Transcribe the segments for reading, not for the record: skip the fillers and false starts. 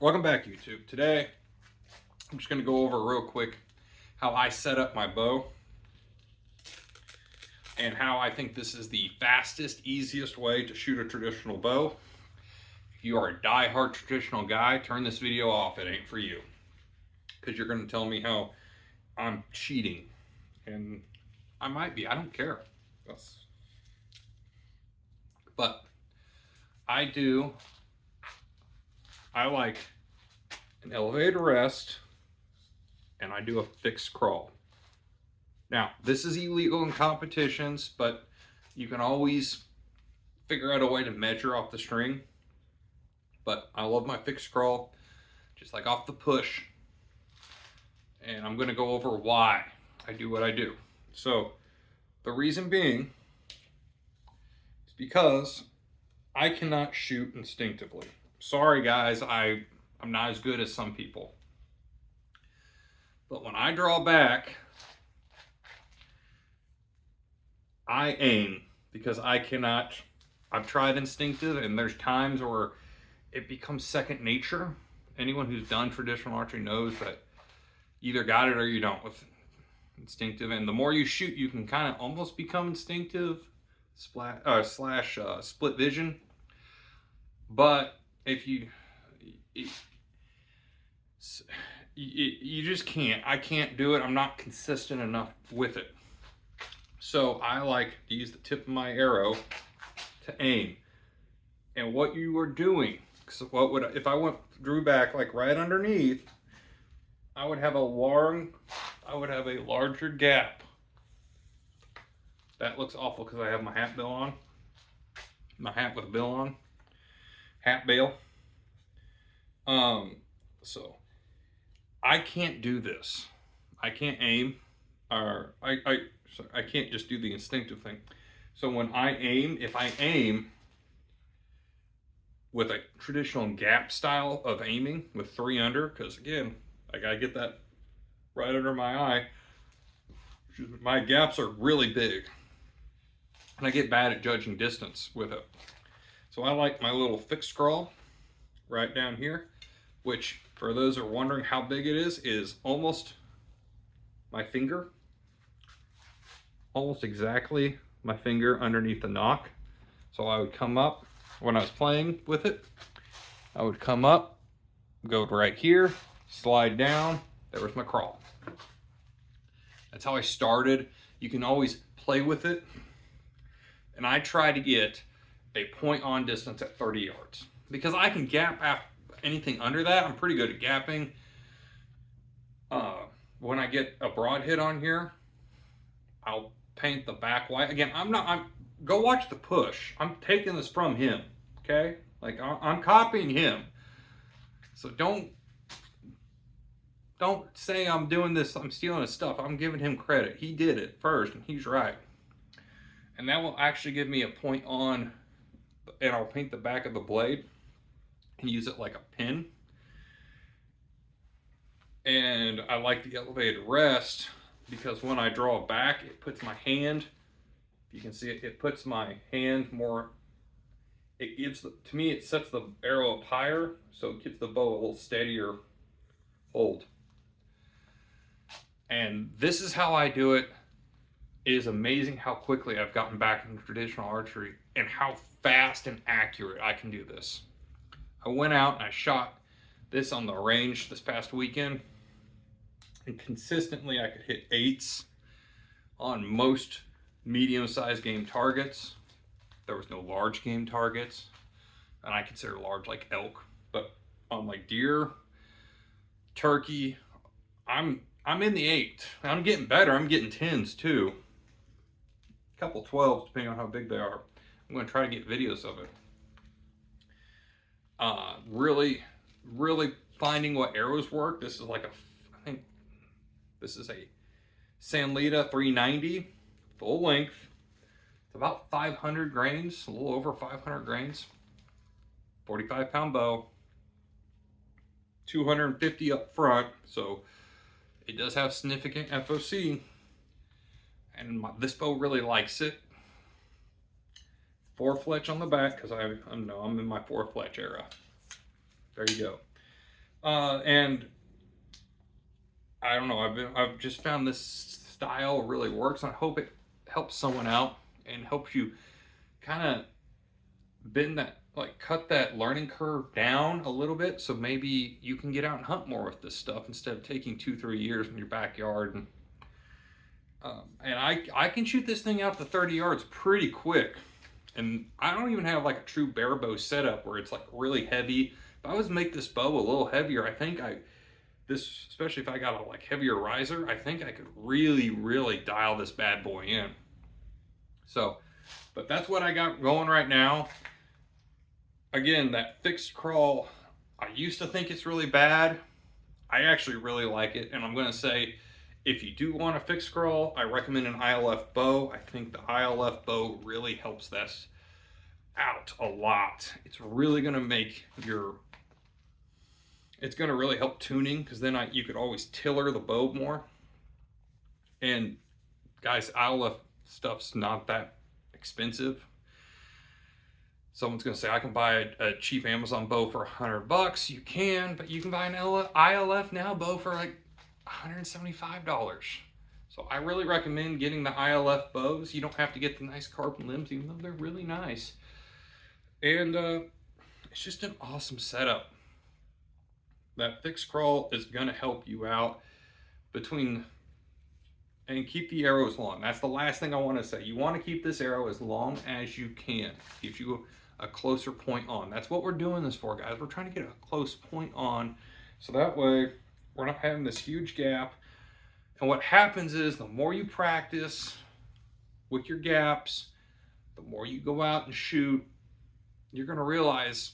Welcome back, YouTube. Today, I'm just going to go over real quick how I set up my bow and how I think this is the fastest, easiest way to shoot a traditional bow. If you are a die-hard traditional guy, turn this video off. It ain't for you, because you're going to tell me how I'm cheating, and I might be. I don't care. But I like an elevated rest, and I do a fixed crawl. Now, this is illegal in competitions, but you can always figure out a way to measure off the string. But I love my fixed crawl, just like off the push. And I'm going to go over why I do what I do. So, the reason being is because I cannot shoot instinctively. Sorry, guys, I'm not as good as some people. But when I draw back, I aim, because I cannot. I've tried instinctive, and there's times where it becomes second nature. Anyone who's done traditional archery knows that you either got it or you don't with instinctive. And the more you shoot, you can kind of almost become instinctive slash split vision. But if you just can't. I can't do it. I'm not consistent enough with it. So I like to use the tip of my arrow to aim. And what you are doing, so if I drew back like right underneath, I would have a larger gap. That looks awful because I have my hat bill on. My hat with a bill on. Hat bail. So I can't do this. I can't aim, or I can't just do the instinctive thing. So when I aim, if I aim with a traditional gap style of aiming with 3 under, because again, I gotta get that right under my eye. My gaps are really big, and I get bad at judging distance with it. So I like my little fixed scroll right down here, which for those who are wondering how big it is almost my finger. Almost exactly my finger underneath the nock. So I would come up, when I was playing with it, I would come up, go right here, slide down, there was my crawl. That's how I started. You can always play with it. And I try to get a point on distance at 30 yards. Because I can gap anything under that. I'm pretty good at gapping. When I get a broad hit on here, I'll paint the back white. Again, go watch the push. I'm taking this from him, okay? Like, I'm copying him. So don't say I'm doing this, I'm stealing his stuff. I'm giving him credit. He did it first, and he's right. And that will actually give me a point on, and I'll paint the back of the blade and use it like a pin. And I like the elevated rest because when I draw back, it puts my hand, you can see it puts my hand more, to me, it sets the arrow up higher, so it gives the bow a little steadier hold. And this is how I do it. It is amazing how quickly I've gotten back into traditional archery and how fast and accurate I can do this. I went out and I shot this on the range this past weekend, and consistently I could hit 8s on most medium-sized game targets. There was no large game targets, and I consider large like elk, but on like deer, turkey, I'm in the 8. I'm getting better. I'm getting 10s too. A couple 12s depending on how big they are. I'm going to try to get videos of it. Really finding what arrows work. This is like I think this is a Sanlita 390 full length. It's about 500 grains, a little over 500 grains. 45-pound bow. 250 up front, so it does have significant FOC. And this bow really likes it. 4 fletch on the back, because I'm in my 4 fletch era. There you go. And I don't know, I've just found this style really works, and I hope it helps someone out and helps you kind of bend that, like cut that learning curve down a little bit, so maybe you can get out and hunt more with this stuff instead of taking 2-3 years in your backyard. And I can shoot this thing out to 30 yards pretty quick. And I don't even have like a true bare bow setup where it's like really heavy. If I was to make this bow a little heavier, I think this, especially if I got a like heavier riser, I think I could really, really dial this bad boy in. So, but that's what I got going right now. Again, that fixed crawl, I used to think it's really bad. I actually really like it, and I'm going to say, if you do want a fixed crawl, I recommend an ILF bow. I think the ILF bow really helps this out a lot. It's really going to make it's going to really help tuning, because then you could always tiller the bow more. And guys, ILF stuff's not that expensive. Someone's going to say, I can buy a cheap Amazon bow for $100. You can, but you can buy an ILF now bow for like $175. So I really recommend getting the ILF bows. You don't have to get the nice carbon limbs, even though they're really nice. And it's just an awesome setup. That fixed crawl is going to help you out and keep the arrows long. That's the last thing I want to say. You want to keep this arrow as long as you can. Gives you a closer point on. That's what we're doing this for, guys. We're trying to get a close point on, so that way we're not having this huge gap. And what happens is, the more you practice with your gaps, the more you go out and shoot, you're going to realize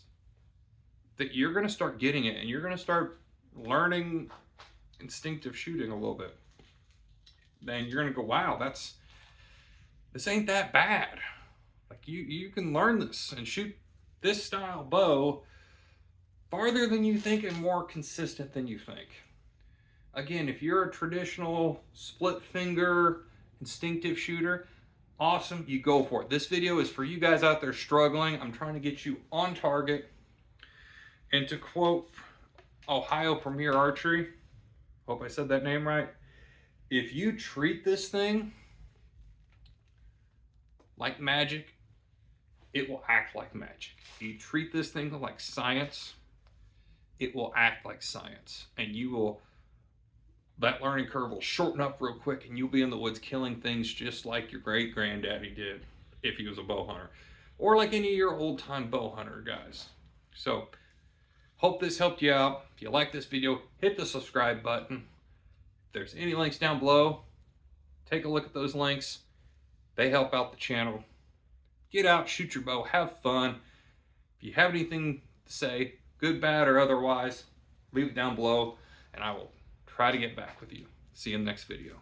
that you're going to start getting it, and you're going to start learning instinctive shooting a little bit. Then you're going to go, wow, this ain't that bad. Like you can learn this and shoot this style bow farther than you think and more consistent than you think. Again, if you're a traditional split finger instinctive shooter, awesome, you go for it. This video is for you guys out there struggling. I'm trying to get you on target. And to quote Ohio Premier Archery, hope I said that name right, if you treat this thing like magic, it will act like magic. If you treat this thing like science, it will act like science. And that learning curve will shorten up real quick, and you'll be in the woods killing things just like your great granddaddy did if he was a bow hunter, or like any of your old time bow hunter guys. So hope this helped you out. If you like this video, hit the subscribe button. If there's any links down below, take a look at those links. They help out the channel. Get out, shoot your bow, have fun. If you have anything to say, good, bad, or otherwise, leave it down below, and I will try to get back with you. See you in the next video.